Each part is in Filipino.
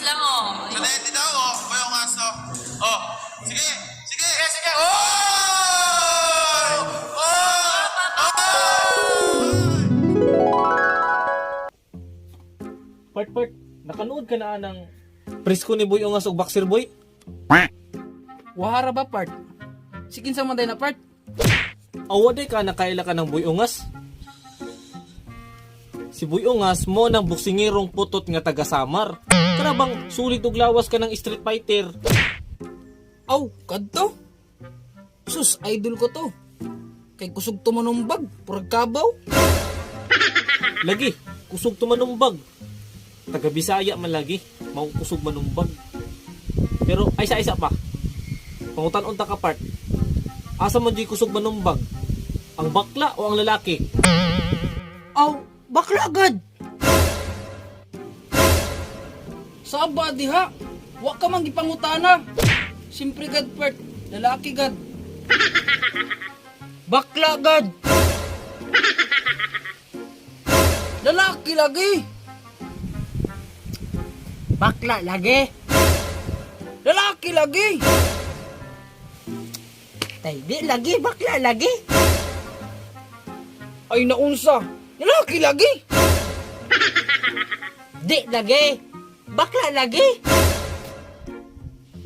lang oh. Suneti daw, oh. Boy Ungas, oh. Oh, sige, sige. Sige, sige. Oh! Part, nakanood ka na ng presko ni Boy Ungas ug Boxer Boy? Wahara ba part? Sikin sa manday na part? Awaday ka nakaila ka ng Boy Ungas? Si Boy Ungas mo ng buksingirong putot nga taga Samar. Karabang sulit ug lawas ka ng Street Fighter. Aw, kadto? Sus, idol ko to. Kay kusog to manumbag, purag kabaw. Lagi, kusog tumanumbag. Taga Bisaya man lagi, maukusog manumbag. Pero ay isa-isa pa. Pangutan-unta ka part. Asa man di kusog manumbag? Ang bakla o ang lalaki? Aw, bakla agad. Saba diha, wa ka man gipangutana. Simpre gad part, lalaki gad. Bakla gad. Lalaki lagi. Bakla lagi. Lalaki lagi. Tay, di lagi, bakla lagi. Ay naunsa, lalaki lagi. Di lagi, bakla lagi.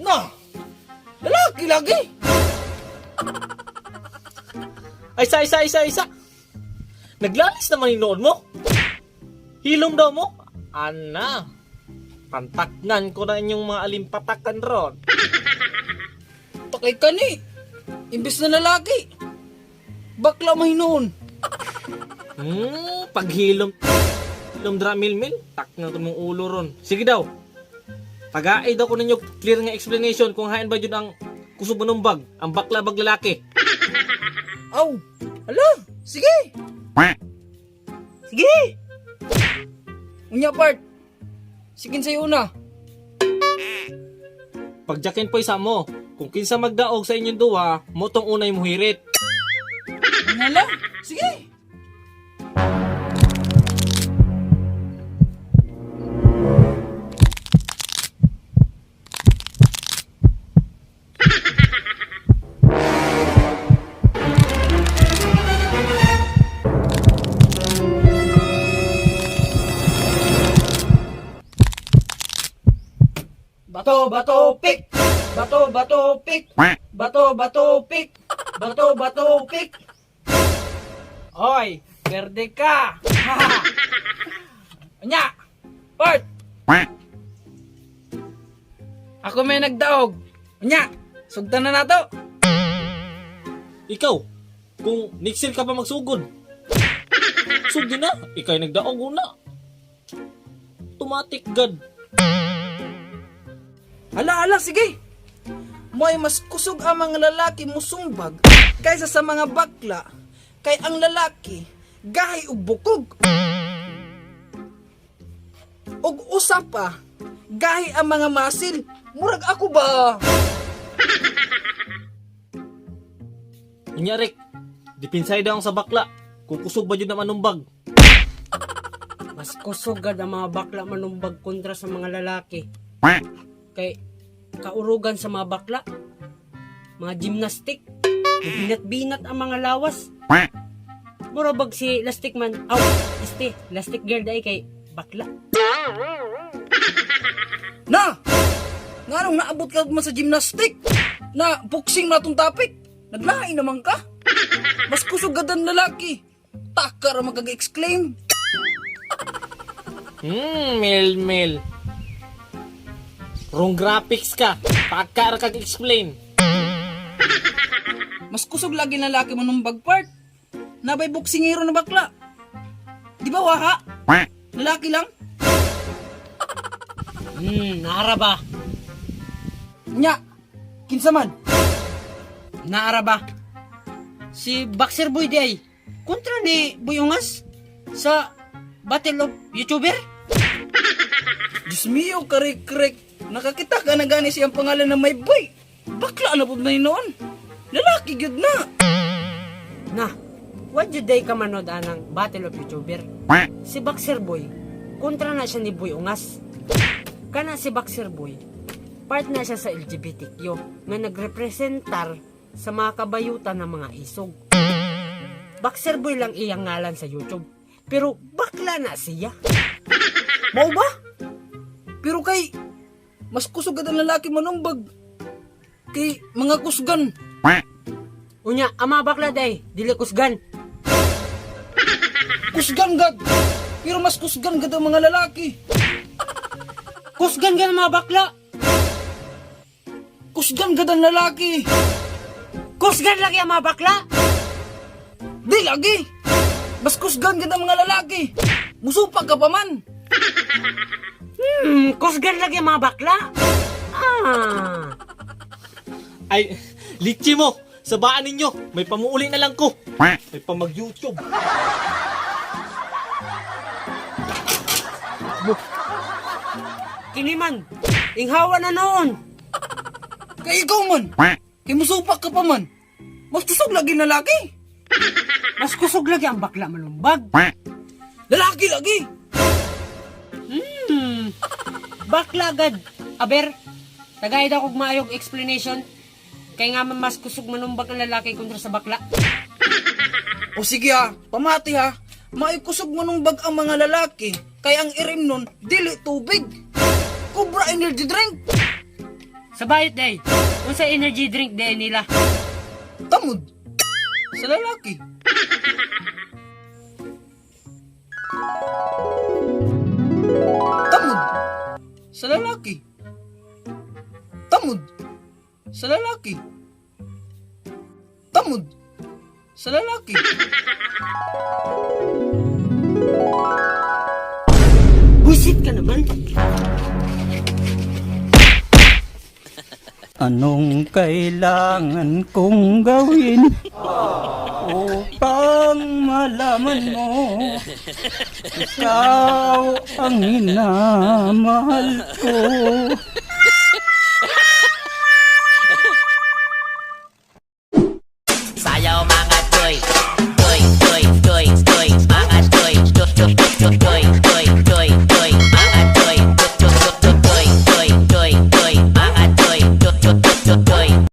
Na, lalaki lagi. Ay isa. Naglalis naman yung noon mo. Hilom daw mo. Ana, pantaknan ko na inyong mga alimpatakan ron. Takay ka ni. Imbis na lalaki. Bakla mahinoon. Paghilom. Hilom dramilmil. Taknan ko mong ulo ron. Sige daw. Tagaay daw ko ninyo clear nga explanation kung hain ba yun ang kusog manumbag, ang bakla bag lalaki. Aw, ala, sige. Sige. Unya part. Sigin sa'yo una. Pagjakin po isa mo. Kung kinsa magdaog sa inyong duwa, mo tong unay mo hirit. Ala, sige. Bato, pick! Bato, pick! Bato, pick! Bato, pick! Hoy, berde ka! Anya! Part! Ako may nagdaog. Anya! Sugtan na nato! Ikaw, kung nixil ka pa magsugod. Sugdi na, ikay nagdaog una. Tumatik gad. Ala, sige! Mo'y mas kusog ang mga lalaki musumbag kaysa sa mga bakla. Kay ang lalaki, gahay ug bukog. Ug usa pa, gahay ang mga masil. Murag ako ba? Inyarek, dipinsay daw sa bakla. Kung kusog ba yun na manumbag. Mas kusog gad ang mga bakla manumbag kontra sa mga lalaki. Kay kaurugan sa mga bakla, mga gymnastic, binat-binat ang mga lawas. Murabag si Lastic Man, Lastic Girl dahil kay bakla. Na! Nganong naabot ka man sa gymnastic? Na boxing na itong topic? Naglain naman ka? Mas kusog gad ang lalaki. Takar ang magkag-exclaim. Mel. Wrong graphics ka. Pakar kag explain. Mas kusog lagi na lalaki manumbag part. Nabay boksingero na bakla. Di ba waha? Lalaki lang? Naara ba? Nya, kinsa man? Naara ba? Si Boxer Boy day kontra ni Boy Ungas sa Battle of YouTuber? Diyos mio, karek-karek. Nakakita ka na gani siyang pangalan na may boy. Bakla na po na noon. Lalaki gyud na. Na, what you day ka manood anang Battle of YouTuber? Si Boxer Boy kontra na siya ni Boy Ungas. Kana si Boxer Boy, part na siya sa LGBTQ nga nagrepresentar sa mga kabayutan ng mga isog. Boxer Boy lang iyang ngalan sa YouTube, pero bakla na siya. Mao ba? Pero kay mas kusog gad ang lalaki manumbag kay mga kusgan. Unya, ama bakla day, dili kusgan. Kusgan gad. Pero mas kusgan gad ang mga lalaki. Kusgan ka ng mga bakla. Kusgan gad ang lalaki. Kusgan lagi ang mga bakla. Di lagi. Mas kusgan gad ang mga lalaki. Musupa ka pa man. Kusgan lagi ang mga bakla. Ah. Ay, litchi mo! Sabaan ninyo! May pamuuli na lang ko! May pamag-YouTube! Kiniman, inghawa na noon. Kay ikaw man. Kay musupa ka pa man. Mas kusog lagi na lalaki. Mas kusog lagi ang bakla malumbag. Lalaki lagi. Bakla agad. Aber, tagay daw kog maayong explanation. Kaya nga man mas kusog manumbag ang lalaki kontra sa bakla. O sige ha, pamati ha. Maikusog manumbag ang mga lalaki. Kaya ang irim nun, dili tubig. Cobra energy drink. Sa bayot day, kung sa energy drink day nila. Tamod. Sa lalaki. Tamod. Sa lalaki. Tamod. Sa lalaki. Tamod. Sa lalaki. Buisit ka naman. Anong kailangan kong gawin upang malaman mo ikaw ang minamahal ko?